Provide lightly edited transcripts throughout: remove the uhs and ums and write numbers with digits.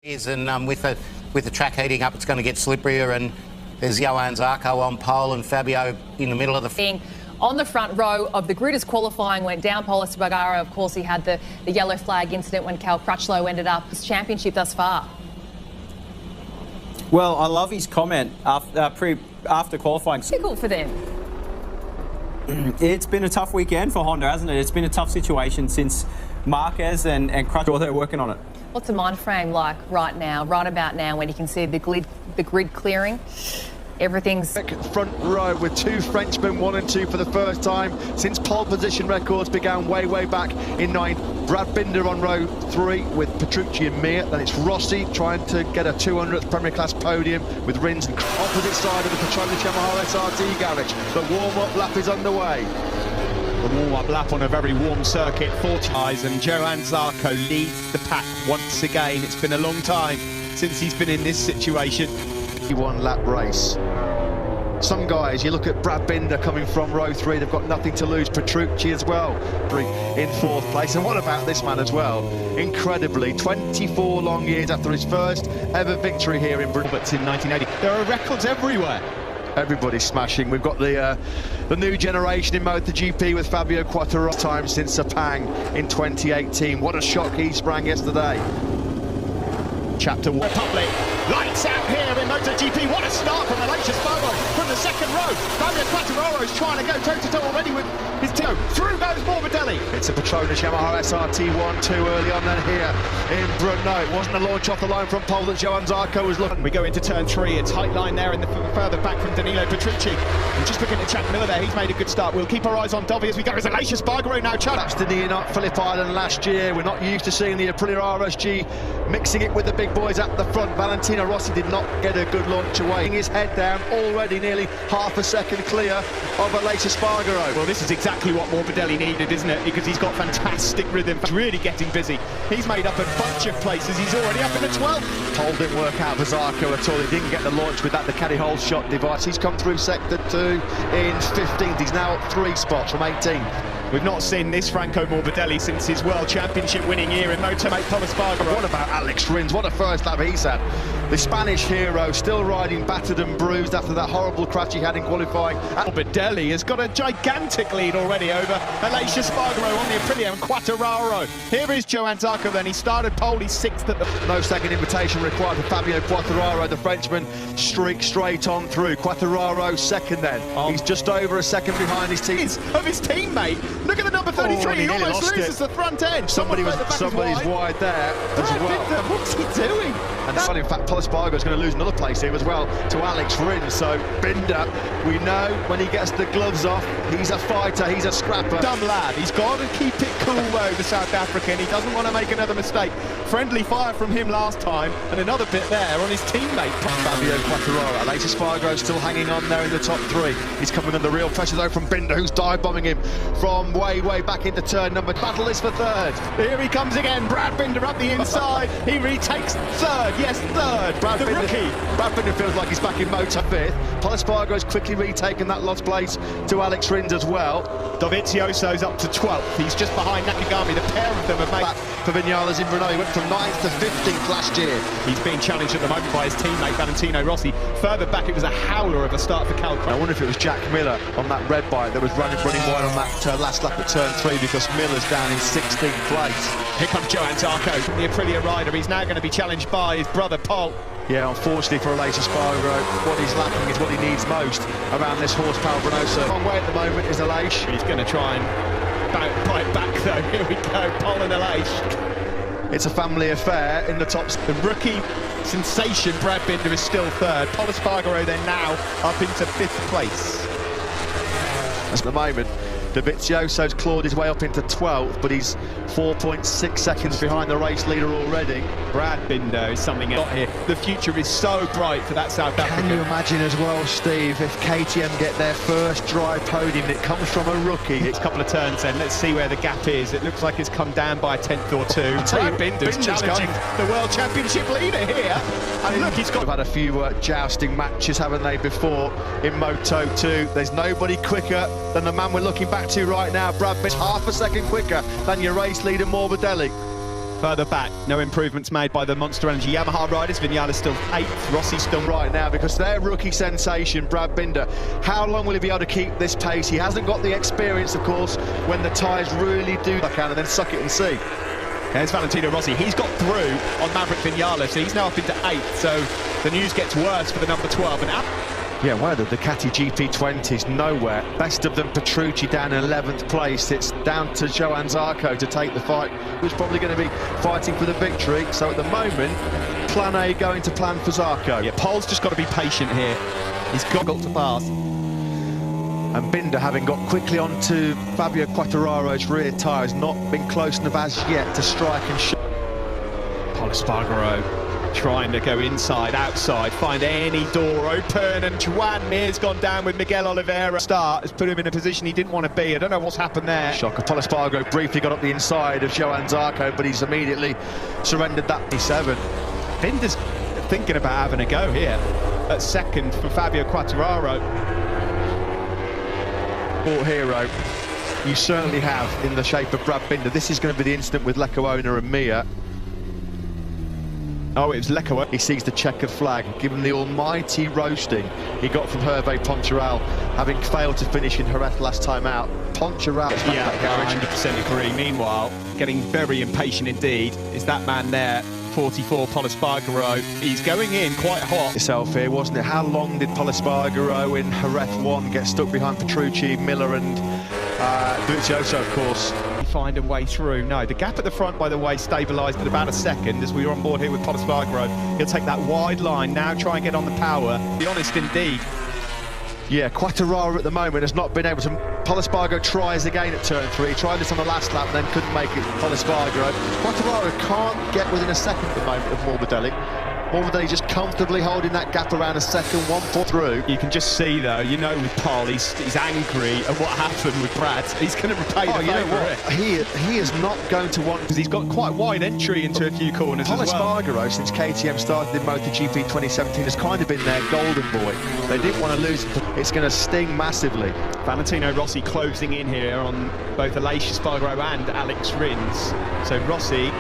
And with the track heating up, it's going to get slipperier, and there's Johan Zarco on pole and Fabio in the middle of the... Being on the front row of the grid as qualifying went down. Pol Espargaro, of course, he had the yellow flag incident when Cal Crutchlow ended up his championship thus far. Well, I love his comment after qualifying. Difficult for them. It's been a tough weekend for Honda, hasn't it? It's been a tough situation since Marquez and Crutchlow, they're working on it. What's the mind frame like right about now, when you can see the grid clearing? Everything's... Front row with two Frenchmen, 1 and 2 for the first time since pole position records began way back in 9. Brad Binder on row 3 with Petrucci and Mir. Then it's Rossi trying to get a 200th Premier Class podium with Rins, and opposite side of the Petronas Yamaha SRT garage. The warm-up lap is underway. The warm-up lap on a very warm circuit, 40 eyes, and Johan Zarco leads the pack once again. It's been a long time since he's been in this situation. 1-lap race. Some guys, you look at Brad Binder coming from row 3, they've got nothing to lose. Petrucci as well, in 4th place. And what about this man as well? Incredibly, 24 long years after his first ever victory here in Britain. But in 1980, there are records everywhere. Everybody's smashing. We've got the new generation in MotoGP with Fabio Quartararo. Time since Sepang in 2018. What a shock he sprang yesterday. Chapter 1 Republic, lights out here in MotoGP. What a start from Oleh from the second row. Fabio Quartararo is trying to go toe-to-toe already with his team. Through goes Morbidelli. It's a Petronas Yamaha SRT1 too early on then here in Brno. It wasn't a launch off the line from pole that Johan Zarco was looking. We go into turn 3. It's tight line there in the further back from Danilo Petrucci. And just looking at Chad Miller there, he's made a good start. We'll keep our eyes on Dovi as we go. It's Oleh Espargaro now. That's the knee up Phillip Island last year. We're not used to seeing the Aprilia RSG mixing it with the big boys at the front. Valentino Rossi did not get a good launch away. His head down, already nearly half a second clear of Oleh Espargaro. Well, this is exactly what Morbidelli needed, isn't it? Because he's got fantastic rhythm. He's really getting busy. He's made up a bunch of places. He's already up in the 12th. Pole didn't work out for Zarco at all. He didn't get the launch with that Ducati hole shot device. He's come through sector 2 in 15th. He's now up 3 spots from 18. We've not seen this Franco Morbidelli since his World Championship winning year in Motomate Pol Espargaro. What about Alex Rins? What a first lap he's had. The Spanish hero still riding battered and bruised after that horrible crash he had in qualifying. Morbidelli has got a gigantic lead already over Oleh Espargaro on the Aprilia and Quartararo. Here is Johan Zarco then. He started pole, he's 6th at the... No second invitation required for Fabio Quartararo. The Frenchman streaked straight on through. Quartararo second then. He's just over a second behind his team. Of his teammate. Look at the number 33. He almost loses the front end. Somebody's wide there as well. What's he doing? And in fact, Pol Espargaro is going to lose another place here as well to Alex Rins. So Binder, we know when he gets the gloves off, he's a fighter, he's a scrapper. Dumb lad, he's got to keep it cool though, the South African. He doesn't want to make another mistake. Friendly fire from him last time, and another bit there on his teammate. Fabio Quartararo. Oleh Espargaro still hanging on there in the top 3. He's coming under real pressure though from Binder, who's dive bombing him from way back into turn number. Battle is for 3rd. Here he comes again. Brad Binder up the inside. He retakes 3rd. Yes, 3rd. Brad Binder feels like he's back in Moto 5th. Pol Espargaro's quickly retaken that lost place to Alex Rins as well. Dovizioso's up to 12th. He's just behind Nakagami. The pair of them have made... For Vinales in Brno, he went from 9th to 15th last year. He's being challenged at the moment by his teammate Valentino Rossi. Further back, it was a howler of a start for Cal Crutchlow. I wonder if it was Jack Miller on that red bike that was running wide on that last lap at turn 3, because Miller's down in 16th place. Here comes Johan Zarco, the Aprilia rider. He's now going to be challenged by his brother Pol. Yeah, unfortunately for Oleh Espargaro, what he's lacking is what he needs most around this horsepower Brno circuit. Long way at the moment is Oleh. He's going to try and bite back though. Here we go, Pol and Oleh. It's a family affair in the top. The rookie sensation Brad Binder is still 3rd. Pol Espargaro then now up into 5th place. At the moment, Dovizioso's clawed his way up into 12th, but he's 4.6 seconds behind the race leader already. Brad Binder is something else here. The future is so bright for that South African. Can you imagine as well, Steve, if KTM get their first dry podium and it comes from a rookie? It's a couple of turns then. Let's see where the gap is. It looks like it's come down by a 10th or 2. Brad Binder's challenging the World Championship leader here. And look, he's got... We've had a few jousting matches, haven't they, before in Moto 2. There's nobody quicker than the man we're looking back to right now. Brad Binder's half a second quicker than your race leader Morbidelli. Further back, no improvements made by the Monster Energy Yamaha riders. Vinales still 8th, Rossi still right now because their rookie sensation, Brad Binder, how long will he be able to keep this pace? He hasn't got the experience, of course, when the tyres really do that and then suck it and see. There's Valentino Rossi. He's got through on Maverick Vinales. He's now up into 8th, so the news gets worse for the number 12. And yeah, one of the Ducati GP20s, nowhere. Best of them, Petrucci down in 11th place. It's down to Johann Zarco to take the fight, who's probably going to be fighting for the victory. So at the moment, plan A going to plan for Zarco. Yeah, Paul's just got to be patient here. He's got to pass. And Binder, having got quickly onto Fabio Quartararo's rear tyre, has not been close enough as yet to strike and shoot. Pol Espargaro trying to go inside, outside, find any door open, and Joan Mir's gone down with Miguel Oliveira. Start has put him in a position he didn't want to be. I don't know what's happened there. Shocker. Pol Espargaro briefly got up the inside of Johann Zarco, but he's immediately surrendered that 7. Binder's thinking about having a go here at second for Fabio Quartararo. Sport hero you certainly have in the shape of Brad Binder. This is going to be the incident with Lecuona and Mir. Oh, it was Lecuona. He sees the checkered flag, given the almighty roasting he got from Hervé Poncharal, having failed to finish in Jerez last time out. Poncharal, yeah, 100% agree. Meanwhile, getting very impatient indeed is that man there, 44, Pol Espargaro. He's going in quite hot. Yourself here, wasn't it? How long did Pol Espargaro in Jerez 1 get stuck behind Petrucci, Miller and Dovizioso, of course? Find a way through. No, the gap at the front, by the way, stabilised at about a second as we were on board here with Pol Espargaro. He'll take that wide line, now try and get on the power. Be honest indeed. Yeah, Quartararo at the moment has not been able to. Pol Espargaro tries again at turn 3. He tried this on the last lap and then couldn't make it. Pol Espargaro. Quartararo can't get within a second at the moment of Morbidelli. Morbidelli just comfortably holding that gap around a second, 1 4 through. You can just see though, you know, with Pol, he's angry at what happened with Brad. He's going to repay the favour. He is not going to want, because he's got quite wide entry into a few corners Pol as well. Espargaro, since KTM started in MotoGP 2017, has kind of been their golden boy. They didn't want to lose it. It's going to sting massively. Valentino Rossi closing in here on both Oleh Espargaro and Alex Rins. So Rossi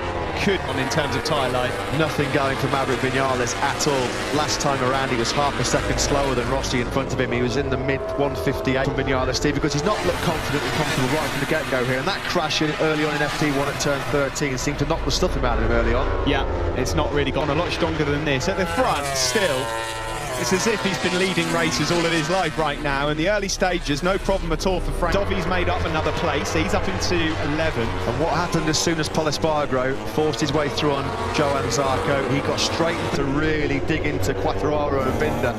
could, in terms of tyre life, nothing going for Maverick Vinales at all. Last time around he was half a second slower than Rossi in front of him. He was in the mid 158 from Vinales, Steve, because he's not looked confident and comfortable right from the get-go here, and that crash early on in FT1 at turn 13 seemed to knock the stuffing out of him early on. Yeah, it's not really gone a lot stronger than this. At the front, still, it's as if he's been leading races all of his life right now. In the early stages, no problem at all for Frank. Dovy's made up another place. He's up into 11. And what happened as soon as Pol Espargaro forced his way through on Johann Zarco, he got straight to really dig into Quartararo and Binder.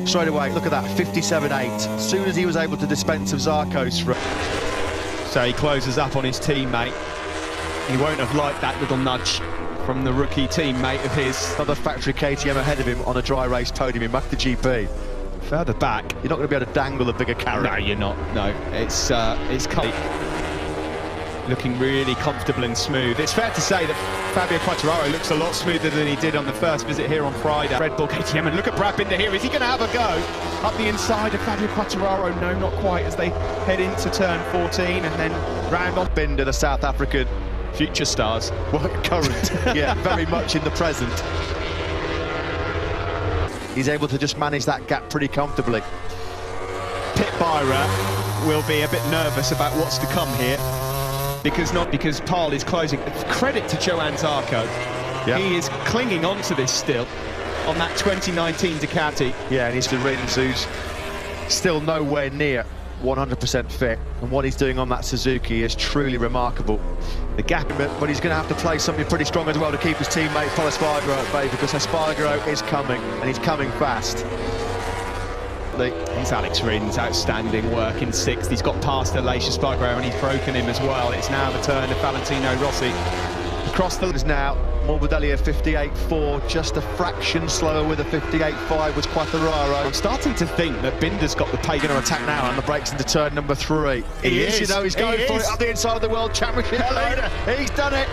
Straight away, look at that, 57.8. As soon as he was able to dispense of Zarco's through. So he closes up on his teammate. He won't have liked that little nudge from the rookie teammate of his. Another factory KTM ahead of him on a dry race podium in motoGP. Further back, you're not going to be able to dangle a bigger carrot. No, you're not. No, it's looking really comfortable and smooth. It's fair to say that Fabio Quartararo looks a lot smoother than he did on the first visit here on Friday. Red Bull KTM, and look at Brad Binder here. Is he going to have a go up the inside of Fabio Quartararo? No, not quite, as they head into turn 14 and then round on. Binder, the South African. Future stars. Well, current, yeah, very much in the present. He's able to just manage that gap pretty comfortably. Pit Byra will be a bit nervous about what's to come here, because Pol is closing. Credit to Johann Zarco. Yep. He is clinging on to this still on that 2019 Ducati. Yeah, and he's the Rins, who's still nowhere near 100% fit, and what he's doing on that Suzuki is truly remarkable. The gap, but he's going to have to play something pretty strong as well to keep his teammate Pol Espargaro at bay, because Espargaro is coming, and he's coming fast. He's Alex Rins, outstanding work in 6th. He's got past Oleh Espargaro and he's broken him as well. It's now the turn of Valentino Rossi. Across the is now Morbidelli at 58.4, just a fraction slower with a 58.5 was Quartararo. I'm starting to think that Binder's got the pace. Going to attack now on the brakes into turn number 3. He is, you know, he's going for it up the inside of the World Championship leader. He's done it.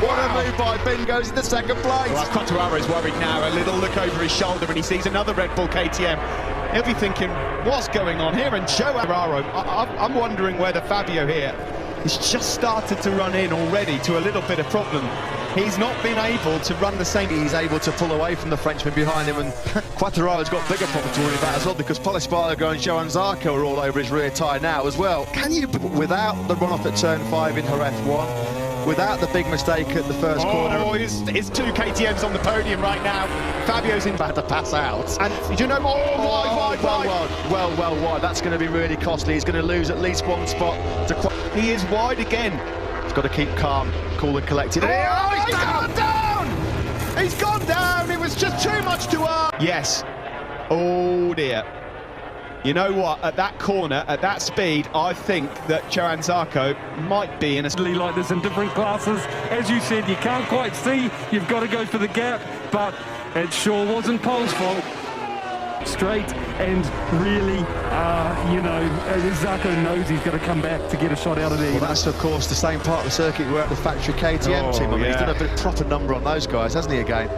What a move by Binder, goes into 2nd place. Well, Quartararo's worried now, a little look over his shoulder and he sees another Red Bull KTM. He'll be thinking, what's going on here? And Joe Quartararo, I'm wondering whether Fabio here He's just started to run in already to a little bit of problem. He's not been able to run the same. He's able to pull away from the Frenchman behind him, and Quattararo's got bigger problems to worry about as well, because Pol Espargaro and Johan Zarco are all over his rear tyre now as well. Can you, without the run-off at turn 5 in Jerez 1, without the big mistake at the first corner... Oh, his 2 KTMs on the podium right now. Fabio's in about to pass out. And you know, wide. That's going to be really costly. He's going to lose at least one spot. He is wide again. He's got to keep calm, cool and collected. Oh, he's gone down! He's gone down! It was just too much to ask. Yes. Oh dear. You know what? At that corner, at that speed, I think that Johan Zarco might be in a... Like this in different classes. As you said, you can't quite see. You've got to go for the gap, but it sure wasn't Pol's fault. Straight and really, Zarco knows he's got to come back to get a shot out of there. Well, that's of course the same part of the circuit where the factory KTM team. I mean, he's done a bit of proper number on those guys, hasn't he, again?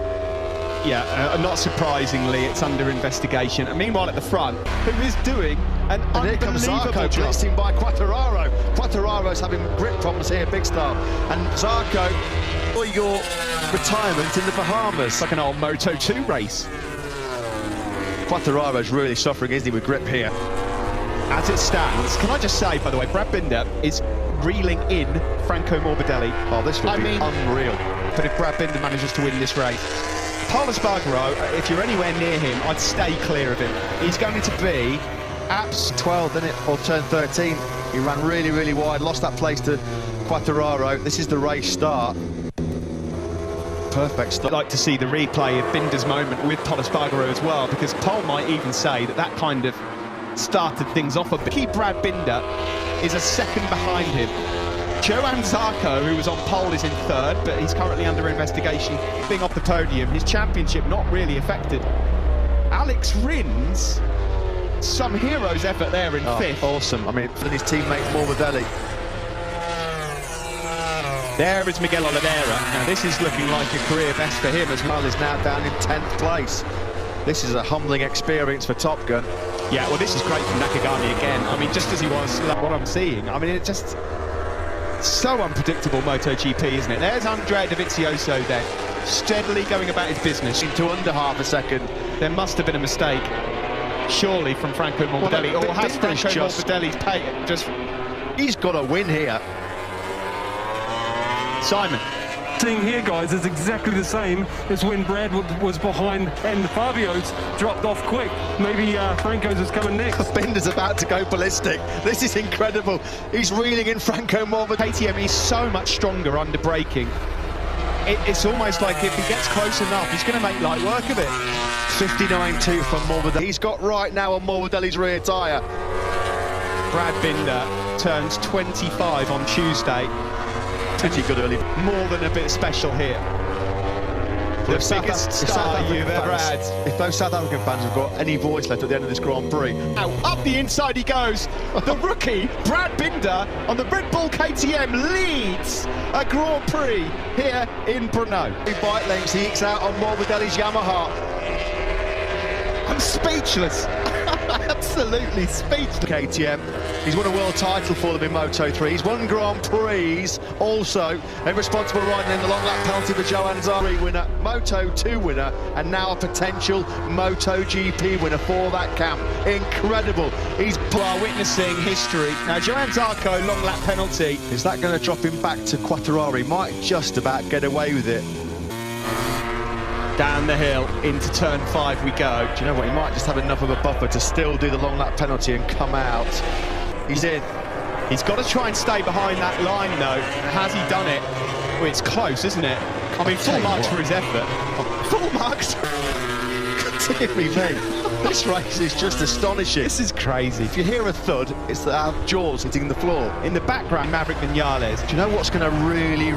Yeah, not surprisingly, it's under investigation. And meanwhile, at the front, who is doing an unbelievable job. Blitzing by Quattararo. Quattararo's having grip problems here, big star. And Zarco, for your retirement in the Bahamas. It's like an old Moto2 race. Quattararo's really suffering, isn't he, with grip here? As it stands, can I just say, by the way, Brad Binder is reeling in Franco Morbidelli. Oh, this would be unreal. But if Brad Binder manages to win this race, Pol Espargaro, if you're anywhere near him, I'd stay clear of him. He's going to be apps 12, isn't it, or turn 13. He ran really, really wide, lost that place to Quattararo. This is the race start. Perfect start. I'd like to see the replay of Binder's moment with Pol Espargaro as well, because Pol might even say that that kind of started things off a bit. Key Brad Binder is a second behind him. Johan Zarco, who was on pole, is in third, but he's currently under investigation, being off the podium. His championship not really affected. Alex Rins, some hero's effort there in fifth. Awesome. I mean, for his teammate Morbidelli. There is Miguel Oliveira. Now this is looking like a career best for him as well. Is now down in 10th place. This is a humbling experience for Top Gun. Yeah, well, this is great from Nakagami again. I mean, just as he was, like what I'm seeing. I mean, it just so unpredictable, MotoGP, isn't it? There's Andrea Dovizioso then, steadily going about his business. Into under half a second. There must have been a mistake, surely, from Franco Morbidelli. Or has Franco Morbidelli's pay just... He's got a win here. Simon. Seeing here, guys, is exactly the same as when Brad was behind and Fabio's dropped off quick. Maybe Franco's is coming next. Binder's about to go ballistic. This is incredible. He's reeling in Franco Morbidelli. KTM is so much stronger under braking. It's almost like if he gets close enough, he's going to make light work of it. 59.2 from Morbidelli. He's got right now on Morbidelli's rear tyre. Brad Binder turns 25 on Tuesday. Pretty good early. More than a bit special here. The biggest start you've ever had. If those South African fans have got any voice left at the end of this Grand Prix. Now, up the inside he goes. The rookie, Brad Binder, on the Red Bull KTM leads a Grand Prix here in Brno. Bike lengths, he ekes out on Morbidelli's Yamaha. I'm speechless. Absolutely speechless. KTM. He's won a world title for them in Moto3. He's won Grand Prix also. A responsible riding in the long lap penalty for Johan Zarco winner, Moto2 winner, and now a potential MotoGP winner for that camp. Incredible. He's witnessing history. Now, Johan Zarco, long lap penalty. Is that going to drop him back to Quattararo? He might just about get away with it. Down the hill into turn 5 we go. Do you know what? He might just have enough of a buffer to still do the long lap penalty and come out. He's in. He's got to try and stay behind that line, though. Has he done it? Well, it's close, isn't it? I mean, full marks for his effort. Full marks. Dear me. This race is just astonishing. This is crazy. If you hear a thud, it's our jaws hitting the floor. In the background, Maverick Vinales. Do you know what's going to really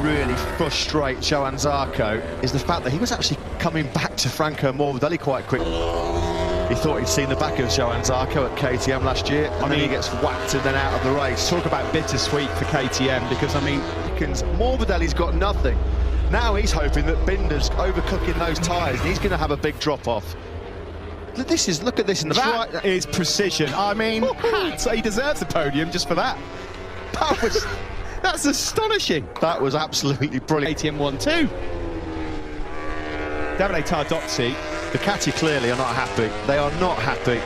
frustrate Johan Zarco is the fact that he was actually coming back to Franco Morbidelli quite quick. He thought he'd seen the back of Johan Zarco at KTM last year, and then he gets whacked and then out of the race. Talk about bittersweet for KTM, because, I mean, Morbidelli's got nothing. Now he's hoping that Binder's overcooking those tyres, and he's going to have a big drop-off. Look at this in the front. That is precision. I mean, so he deserves a podium just for that. That's astonishing. That was absolutely brilliant. KTM 1-2. Davide Tardozzi. Ducati clearly are not happy. They are not happy.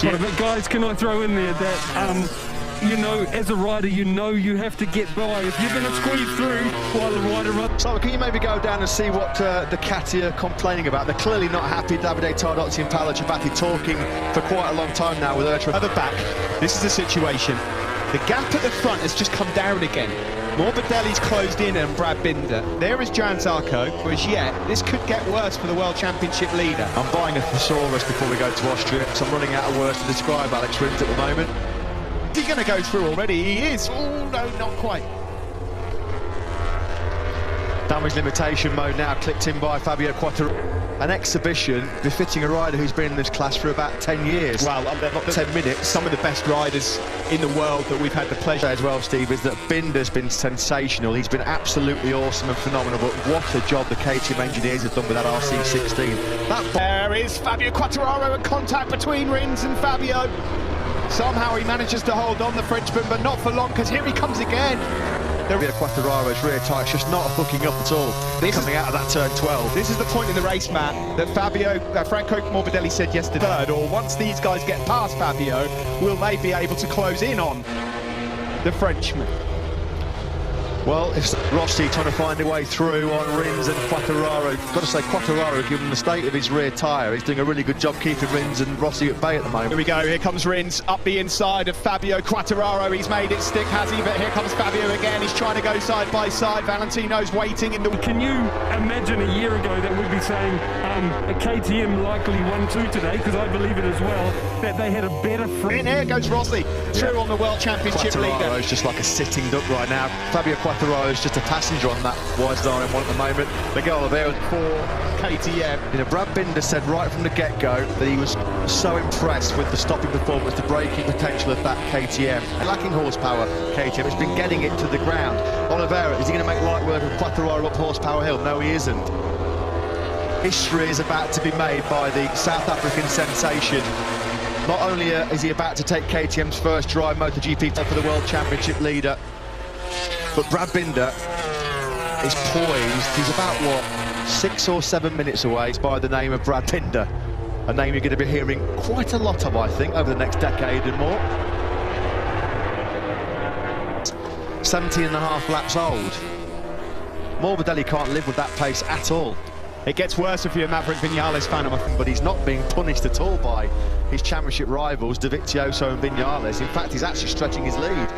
But guys, can I throw in there that, you know, as a rider, you know you have to get by. If you're going to squeeze through while the rider runs... So can you maybe go down and see what Ducati are complaining about? They're clearly not happy. Davide Tardozzi and Paolo Ciabatti talking for quite a long time now with Ertra. At the back, this is the situation. The gap at the front has just come down again. Morbidelli's closed in and Brad Binder. There is Johan Zarco, but as yet, this could get worse for the World Championship leader. I'm buying a thesaurus before we go to Austria, so I'm running out of words to describe Alex Rins at the moment. Is he going to go through already? He is. Oh, no, not quite. Damage limitation mode now clicked in by Fabio Quartararo. An exhibition befitting a rider who's been in this class for about 10 years. Well, not 10 minutes. Some of the best riders in the world that we've had the pleasure as well, Steve, is that Binder's been sensational. He's been absolutely awesome and phenomenal, but what a job the KTM engineers have done with that RC16. There is Fabio Quartararo, and contact between Rins and Fabio. Somehow he manages to hold on, the Frenchman, but not for long, because here he comes again. Quartararo's rear tyre's just not hooking up at all. Coming out of that turn 12. This is the point in the race, Matt, that Franco Morbidelli said yesterday, third, or once these guys get past Fabio, will they be able to close in on the Frenchman? Well, it's Rosi trying to find a way through on Rins and Quartararo. Got to say, Quartararo, given the state of his rear tyre, he's doing a really good job keeping Rins and Rosi at bay at the moment. Here we go, here comes Rins up the inside of Fabio Quartararo. He's made it stick, has he? But here comes Fabio again. He's trying to go side by side. Valentino's waiting in the... Can you imagine a year ago that we'd be saying a KTM likely 1-2 today, because I believe it as well, that they had a better front. In here goes Rosi, through on the World Championship leader. Quartararo's just like a sitting duck right now. Fabio Quartararo is just a passenger on that Wisdar M1 at the moment. Miguel Oliveira for KTM. You know, Brad Binder said right from the get-go that he was so impressed with the stopping performance, the braking potential of that KTM. Lacking horsepower, KTM has been getting it to the ground. Oliveira, is he going to make light work of Quartararo up Horsepower Hill? No, he isn't. History is about to be made by the South African sensation. Not only is he about to take KTM's first dry MotoGP for the World Championship leader, but Brad Binder is poised. He's about, what, 6 or 7 minutes away by the name of Brad Binder. A name you're going to be hearing quite a lot of, I think, over the next decade and more. 17.5 laps old. Morbidelli can't live with that pace at all. It gets worse if you're a Maverick Vinales fan, but he's not being punished at all by his championship rivals, Dovizioso and Vinales. In fact, he's actually stretching his lead.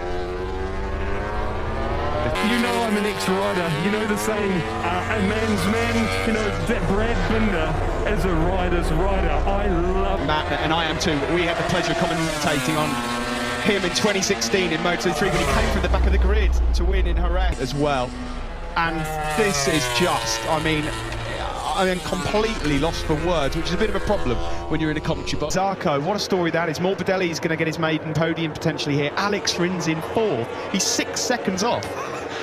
You know I'm an ex-rider, you know the saying, a man's man, you know, that Brad Binder as a rider's rider. I love Matt, and I am too. We had the pleasure of commentating on him in 2016 in Moto3 when he came from the back of the grid to win in Jerez as well. And this is just, I mean, completely lost for words, which is a bit of a problem when you're in a commentary box. Zarco, what a story that is. Morbidelli is going to get his maiden podium potentially here. Alex Rins in 4th. He's 6 seconds off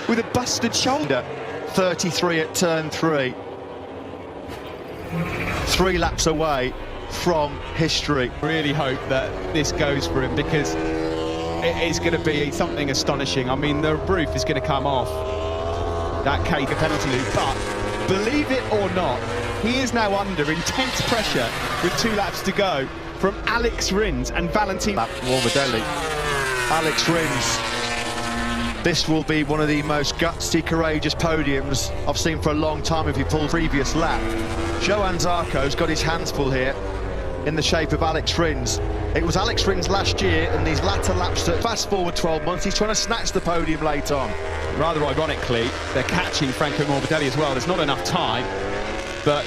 with a busted shoulder. 33 at turn 3. 3 laps away from history. Really hope that this goes for him, because it is going to be something astonishing. I mean, the roof is going to come off that Kager penalty loop, but believe it or not, he is now under intense pressure with 2 laps to go from Alex Rins and Valentino Morbidelli. Alex Rins. This will be one of the most gutsy, courageous podiums I've seen for a long time if he pulls previous lap. Johan Zarco's got his hands full here in the shape of Alex Rins. It was Alex Rins last year in these latter laps. Fast forward 12 months, he's trying to snatch the podium late on. Rather ironically, they're catching Franco Morbidelli as well. There's not enough time, but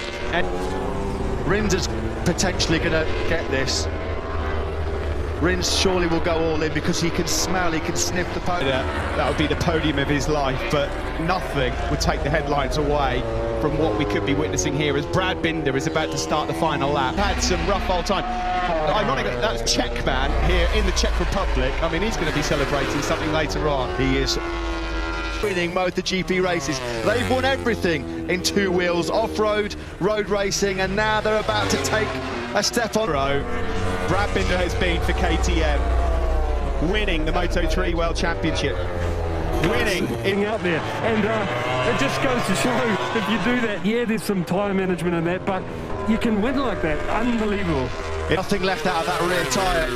Rins is potentially going to get this. Rins surely will go all in because he can smell, he can sniff the podium. That would be the podium of his life, but nothing would take the headlines away from what we could be witnessing here as Brad Binder is about to start the final lap. Had some rough old time. Ironically, that's Czech man here in the Czech Republic. I mean, he's going to be celebrating something later on. He is winning MotoGP races. They've won everything in 2 wheels, off-road, road racing, and now they're about to take a step on. Brad Binder has been for KTM, winning the Moto3 World Championship. winning out there. And it just goes to show, if you do that, yeah, there's some time management in that, but you can win like that. Unbelievable. Nothing left out of that rear tyre.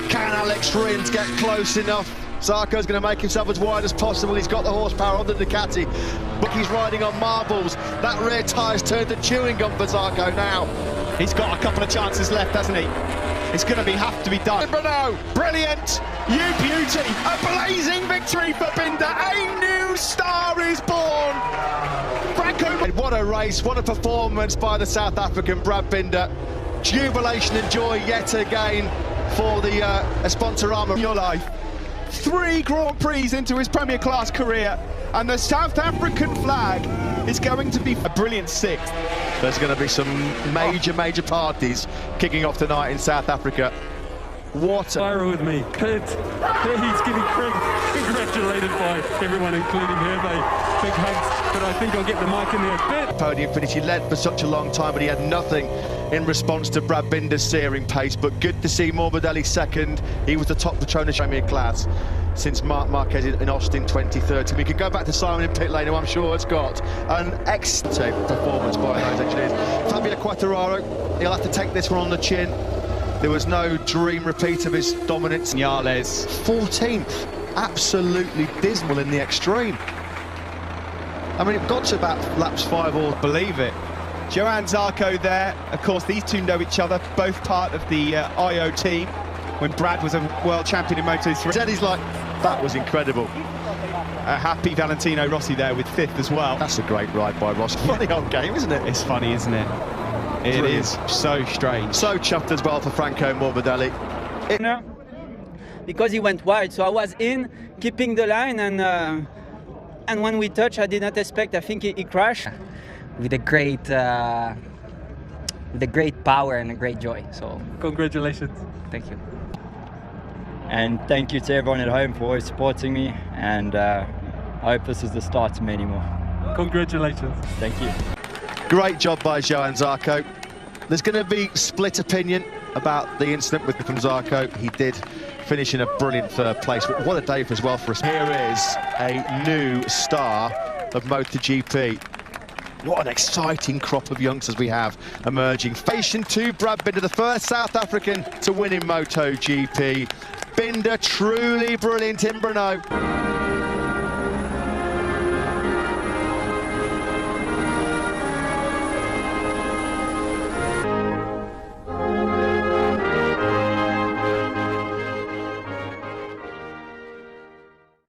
Can Alex Rins get close enough? Zarco's going to make himself as wide as possible. He's got the horsepower on the Ducati, but he's riding on marbles. That rear tyre's turned to chewing gum for Zarco now. He's got a couple of chances left, hasn't he? It's going to have to be done. Bruno, Brilliant! You beauty! A blazing victory for Binder. A new star is born. Franco. what a race, what a performance by the South African Brad Binder. Jubilation and joy yet again for the Sponsorama In your life. 3 Grand Prix into his Premier Class career, and the South African flag is going to be a brilliant 6th. There's going to be some major parties kicking off tonight in South Africa. What a... Viral with me. He's getting congratulated by everyone, including Hervé. Big hugs, but I think I'll get the mic in there a bit. Podium finish. He led for such a long time, but he had nothing in response to Brad Binder's searing pace. But good to see Morbidelli second. He was the top Petronas Premier class since Marc Marquez in Austin 2013. We can go back to Simon in pit lane, who I'm sure has got an excellent performance by those engineers. Fabio Quartararo, he'll have to take this one on the chin. There was no dream repeat of his dominance. Yales 14th, absolutely dismal in the extreme. I mean, it got to about laps 5 or... Believe it. Johan Zarco there. Of course, these two know each other, both part of the IO team when Brad was a world champion in Moto3. Eddie's like, that was incredible. A happy Valentino Rossi there with 5th as well. That's a great ride by Rossi. Funny old game, isn't it? It's funny, isn't it? It is so strange. So chuffed as well for Franco Morbidelli. No, because he went wide, so I was in, keeping the line, and when we touched, I did not expect. I think he crashed with a great power and a great joy. So Congratulations. thank you. And thank you to everyone at home for always supporting me, and I hope this is the start to many more. Congratulations. Thank you. Great job by Johan Zarco. There's going to be split opinion about the incident with from Zarco. He did finish in a brilliant 3rd place. But what a day as well for us. Here is a new star of MotoGP. What an exciting crop of youngsters we have emerging. Station 2, Brad Binder, the first South African to win in MotoGP. Binder truly brilliant in Brno.